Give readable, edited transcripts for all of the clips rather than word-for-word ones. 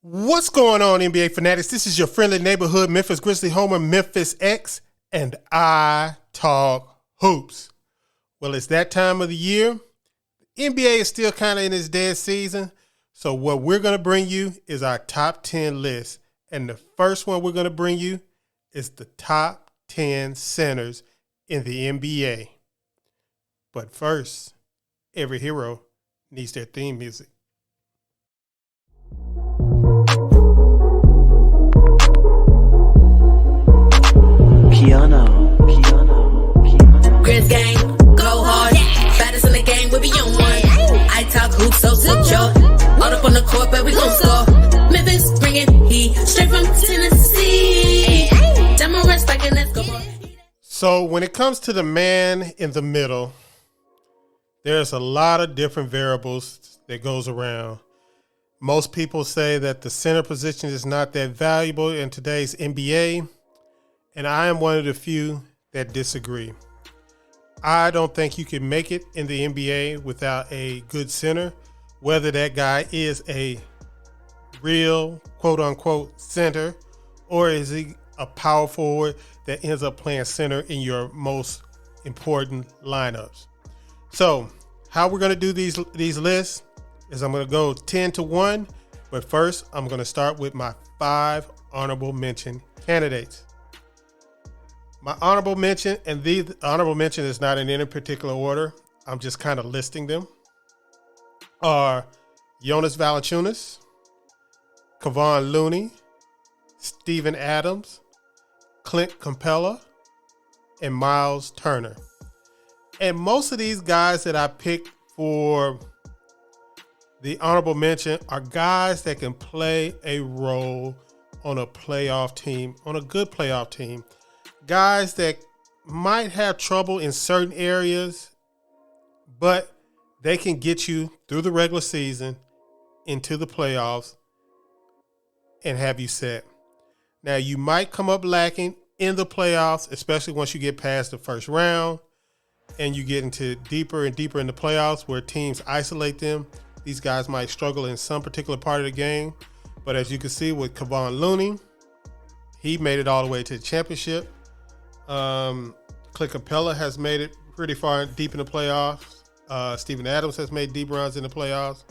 What's going on, NBA fanatics? This is your friendly neighborhood Memphis Grizzly homer, Memphis X, and I talk hoops. Well, it's that time of the year. The NBA is still kind of in its dead season. So what we're going to bring you is our top 10 list. And the first one we're going to bring you is the top 10 centers in the NBA. But first, every hero needs their theme music. Piano. Grizz gang, go hard. Baddest in the game, we be on one. I talk hoops, so secure. All up on the court, but we gon' score. Memphis bringing heat straight from Tennessee. Demo back and let's go. So when it comes to the man in the middle, there's a lot of different variables that goes around. Most people say that the center position is not that valuable in today's NBA. And I am one of the few that disagree. I don't think you can make it in the NBA without a good center, whether that guy is a real quote unquote center or is he a power forward that ends up playing center in your most important lineups. So how we're going to do these lists is I'm going to go 10 to 1, but first I'm going to start with my 5 honorable mention candidates. My honorable mention, and the honorable mention is not in any particular order, I'm just kind of listing them, are Jonas Valanciunas, Kevon Looney, Steven Adams, Clint Capella, and Miles Turner. And most of these guys that I picked for the honorable mention are guys that can play a role on a playoff team, on a good playoff team. Guys that might have trouble in certain areas, but they can get you through the regular season into the playoffs and have you set. Now, you might come up lacking in the playoffs, especially once you get past the first round and you get into deeper and deeper in the playoffs where teams isolate them. These guys might struggle in some particular part of the game. But as you can see with Kevon Looney, he made it all the way to the championship. Clint Capella has made it pretty far deep in the playoffs. Steven Adams has made deep runs in the playoffs.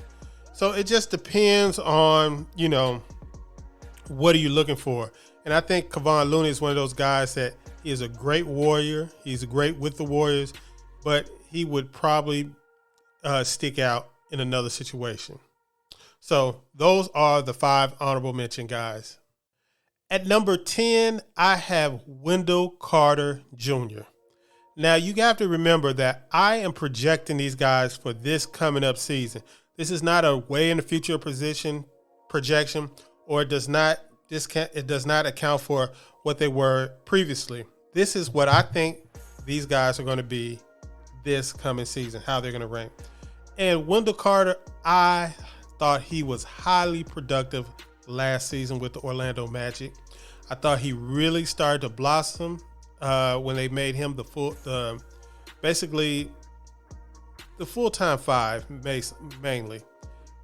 So it just depends on, what are you looking for? And I think Kevon Looney is one of those guys that he is a great warrior. He's great with the Warriors, but he would probably stick out in another situation. So those are the 5 honorable mention guys. At number 10, I have Wendell Carter Jr. Now, you have to remember that I am projecting these guys for this coming up season. This is not a way in the future projection, or it does not account for what they were previously. This is what I think these guys are going to be this coming season, how they're going to rank. And Wendell Carter, I thought he was highly productive last season with the Orlando Magic. I thought he really started to blossom when they made him the full-time 5 mainly.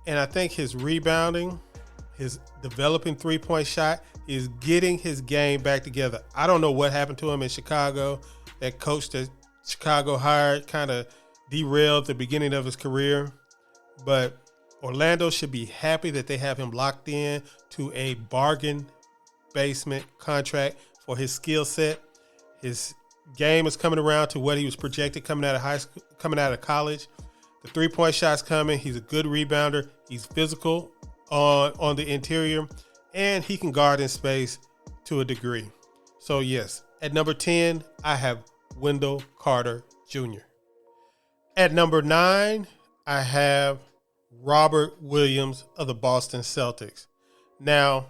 And I think his rebounding, his developing three-point shot is getting his game back together. I don't know what happened to him in Chicago. That coach that Chicago hired kind of derailed the beginning of his career. But Orlando should be happy that they have him locked in to a bargain basement contract for his skill set. His game is coming around to what he was projected coming out of high school, coming out of college. The three-point shot's coming. He's a good rebounder. He's physical on the interior, and he can guard in space to a degree. So yes, at number 10, I have Wendell Carter Jr. At number 9, I have Robert Williams of the Boston Celtics. Now,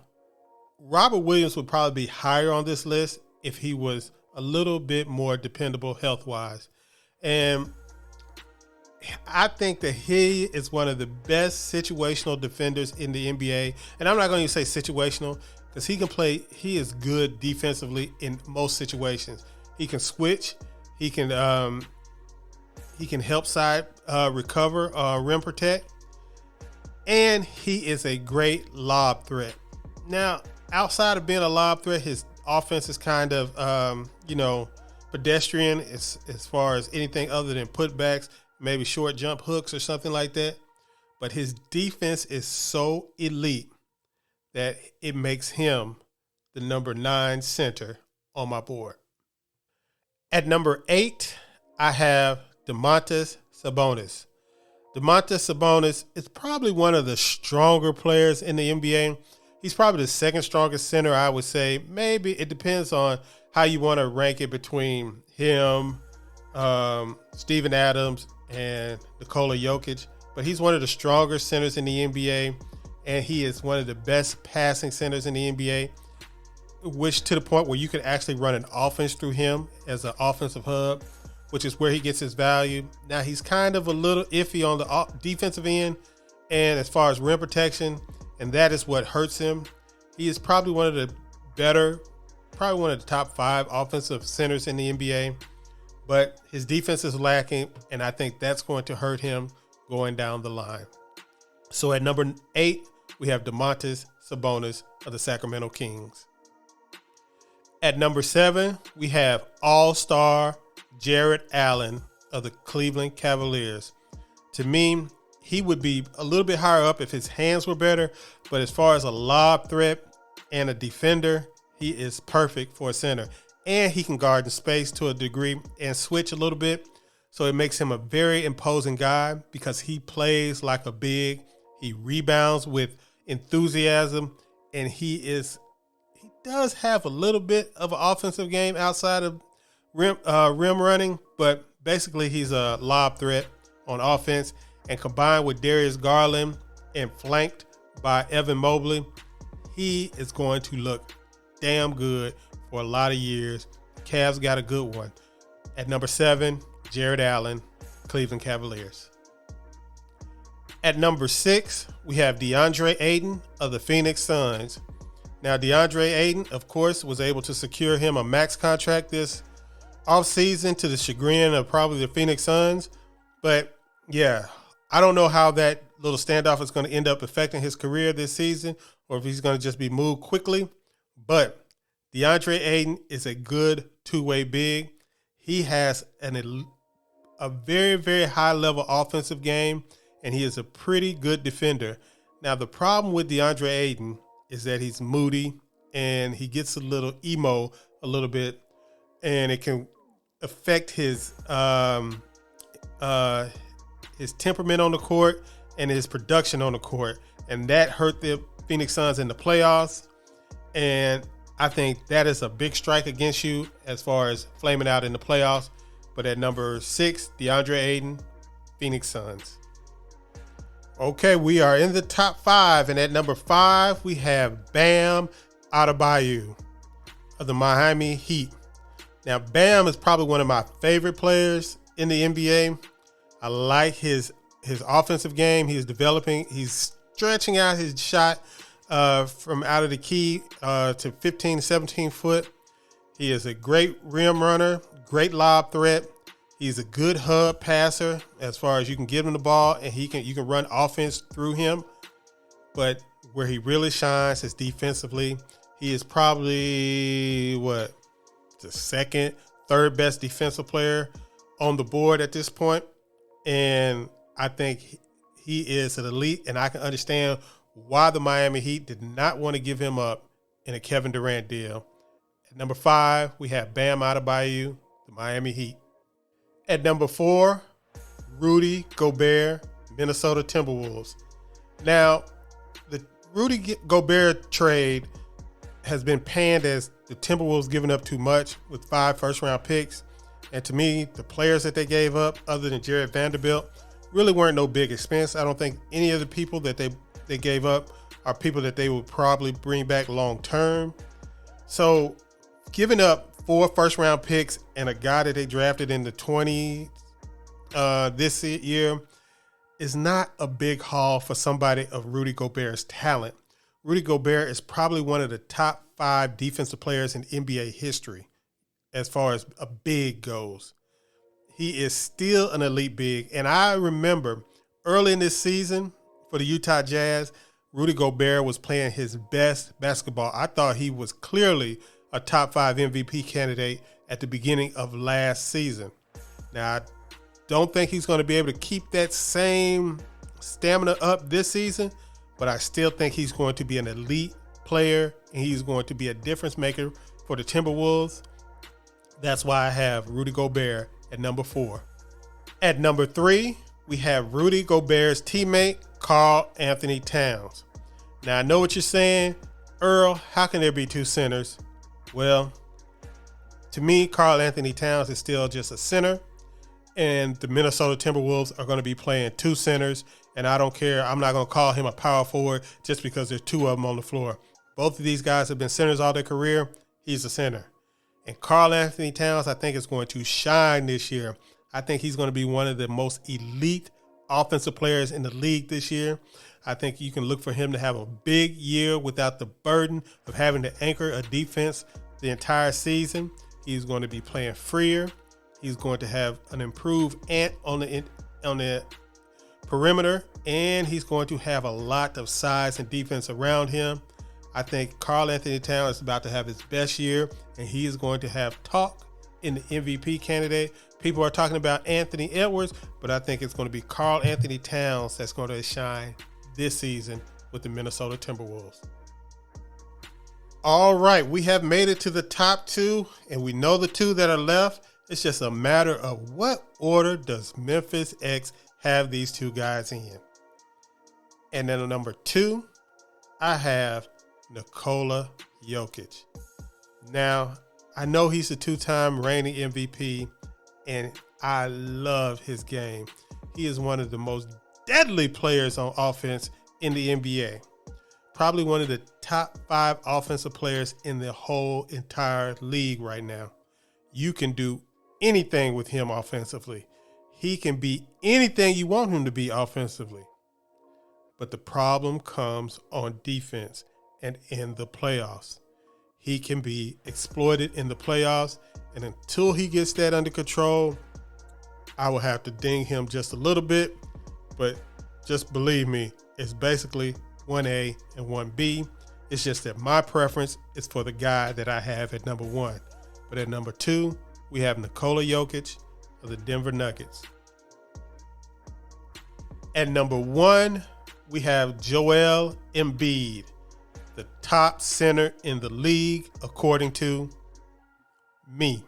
Robert Williams would probably be higher on this list if he was a little bit more dependable health-wise. And I think that he is one of the best situational defenders in the NBA. And I'm not going to say situational because he can play. He is good defensively in most situations. He can switch. He can help side recover, rim protect. And he is a great lob threat. Now, outside of being a lob threat, his offense is kind of, pedestrian as far as anything other than putbacks, maybe short jump hooks or something like that. But his defense is so elite that it makes him the number 9 center on my board. At number 8, I have Domantas Sabonis. Domantas Sabonis is probably one of the stronger players in the NBA. He's probably the second strongest center, I would say. Maybe it depends on how you want to rank it between him, Steven Adams, and Nikola Jokic. But he's one of the stronger centers in the NBA, and he is one of the best passing centers in the NBA, which to the point where you could actually run an offense through him as an offensive hub, which is where he gets his value. Now, he's kind of a little iffy on the defensive end and as far as rim protection, and that is what hurts him. He is probably one of the top 5 offensive centers in the NBA, but his defense is lacking, and I think that's going to hurt him going down the line. So at number 8, we have Domantas Sabonis of the Sacramento Kings. At number 7, we have All-Star Jarrett Allen of the Cleveland Cavaliers. To me, he would be a little bit higher up if his hands were better, but as far as a lob threat and a defender, he is perfect for a center. And he can guard in space to a degree and switch a little bit. So it makes him a very imposing guy because he plays like a big. He rebounds with enthusiasm, and he does have a little bit of an offensive game outside of rim running, but basically he's a lob threat on offense. And combined with Darius Garland and flanked by Evan Mobley, he is going to look damn good for a lot of years. The Cavs got a good one. At number 7, Jarrett Allen, Cleveland Cavaliers. At number 6, we have DeAndre Ayton of the Phoenix Suns. Now, DeAndre Ayton, of course, was able to secure him a max contract this offseason to the chagrin of probably the Phoenix Suns. But, yeah, I don't know how that little standoff is going to end up affecting his career this season or if he's going to just be moved quickly. But DeAndre Ayton is a good two-way big. He has a very, very high-level offensive game, and he is a pretty good defender. Now, the problem with DeAndre Ayton is that he's moody, and he gets a little emo a little bit, and it can affect his temperament on the court and his production on the court, and that hurt the Phoenix Suns in the playoffs. And I think that is a big strike against you as far as flaming out in the playoffs. But at number 6, DeAndre Ayton, Phoenix Suns. Okay, we are in the top 5, and at number 5, we have Bam Adebayo of the Miami Heat. Now, Bam is probably one of my favorite players in the NBA. I like his offensive game. He's developing. He's stretching out his shot from out of the key to 15, 17 foot. He is a great rim runner, great lob threat. He's a good hub passer as far as you can give him the ball, and you can run offense through him. But where he really shines is defensively. He is probably the second, third best defensive player on the board at this point. And I think he is an elite, and I can understand why the Miami Heat did not want to give him up in a Kevin Durant deal. At number 5, we have Bam Adebayo, the Miami Heat. At number 4, Rudy Gobert, Minnesota Timberwolves. Now, the Rudy Gobert trade has been panned as the Timberwolves giving up too much with 5 first-round picks. And to me, the players that they gave up, other than Jared Vanderbilt, really weren't no big expense. I don't think any of the people that they gave up are people that they would probably bring back long-term. So giving up 4 first-round picks and a guy that they drafted in the 20s this year is not a big haul for somebody of Rudy Gobert's talent. Rudy Gobert is probably one of the top 5 defensive players in NBA history as far as a big goes. He is still an elite big. And I remember early in this season, for the Utah Jazz, Rudy Gobert was playing his best basketball. I thought he was clearly a top 5 MVP candidate at the beginning of last season. Now, I don't think he's going to be able to keep that same stamina up this season, but I still think he's going to be an elite player and he's going to be a difference maker for the Timberwolves. That's why I have Rudy Gobert at number 4. At number 3, we have Rudy Gobert's teammate, KarlAnthony Towns. Now, I know what you're saying. Earl, how can there be 2 centers? Well, to me, KarlAnthony Towns is still just a center, and the Minnesota Timberwolves are going to be playing 2 centers, and I don't care. I'm not going to call him a power forward just because there's 2 of them on the floor. Both of these guys have been centers all their career. He's a center. And KarlAnthony Towns, I think, is going to shine this year. I think he's going to be one of the most elite offensive players in the league this year. I think you can look for him to have a big year without the burden of having to anchor a defense the entire season. He's going to be playing freer. He's going to have an improved ant on the perimeter, and he's going to have a lot of size and defense around him. I think KarlAnthony Towns is about to have his best year, and he is going to have talk in the MVP candidate. People are talking about Anthony Edwards, but I think it's going to be KarlAnthony Towns that's going to shine this season with the Minnesota Timberwolves. All right, we have made it to the top 2, and we know the 2 that are left. It's just a matter of what order does Memphis X have these 2 guys in. And then at number 2, I have Nikola Jokic. Now, I know he's a 2-time reigning MVP, and I love his game. He is one of the most deadly players on offense in the NBA. Probably one of the top 5 offensive players in the whole entire league right now. You can do anything with him offensively. He can be anything you want him to be offensively. But the problem comes on defense and in the playoffs. He can be exploited in the playoffs, and until he gets that under control, I will have to ding him just a little bit. But just believe me, it's basically 1A and 1B. It's just that my preference is for the guy that I have at number 1. But at number 2, we have Nikola Jokic of the Denver Nuggets. At number 1, we have Joel Embiid, the top center in the league, according to me.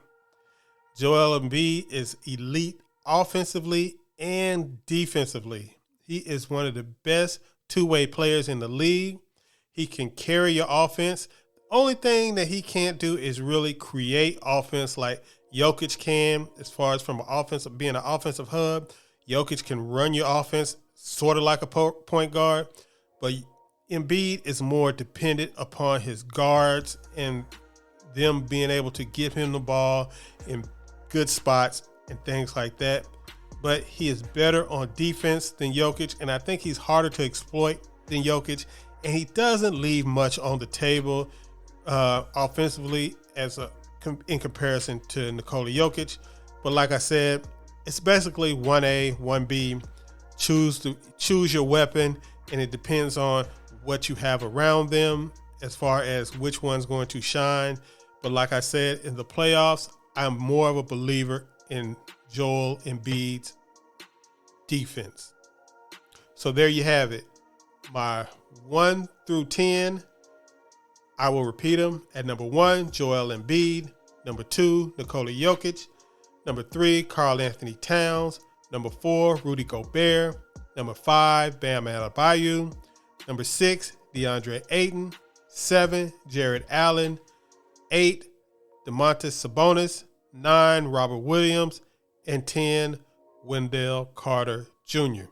Joel Embiid is elite offensively and defensively. He is one of the best two-way players in the league. He can carry your offense. The only thing that he can't do is really create offense like Jokic can, as far as from being an offensive hub. Jokic can run your offense sort of like a point guard, but Embiid is more dependent upon his guards and them being able to give him the ball in good spots and things like that. But he is better on defense than Jokic, and I think he's harder to exploit than Jokic, and he doesn't leave much on the table offensively in comparison to Nikola Jokic. But like I said, it's basically 1A, 1B. Choose your weapon, and it depends on what you have around them as far as which one's going to shine. But like I said, in the playoffs, I'm more of a believer in Joel Embiid's defense. So there you have it. My 1 through 10, I will repeat them. At number 1, Joel Embiid. Number 2, Nikola Jokic. Number 3, KarlAnthony Towns. Number 4, Rudy Gobert. Number 5, Bam Adebayo. Number 6, DeAndre Ayton. 7, Jared Allen. 8, Domantas Sabonis. 9, Robert Williams. And 10, Wendell Carter Jr.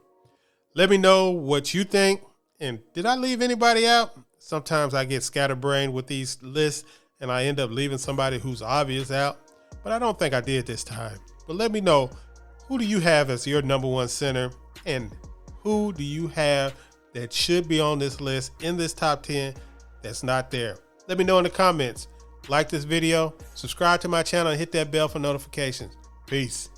Let me know what you think. And did I leave anybody out? Sometimes I get scatterbrained with these lists and I end up leaving somebody who's obvious out. But I don't think I did this time. But let me know, who do you have as your number 1 center? And who do you have that should be on this list in this top 10 that's not there? Let me know in the comments. Like this video, subscribe to my channel, and hit that bell for notifications. Peace.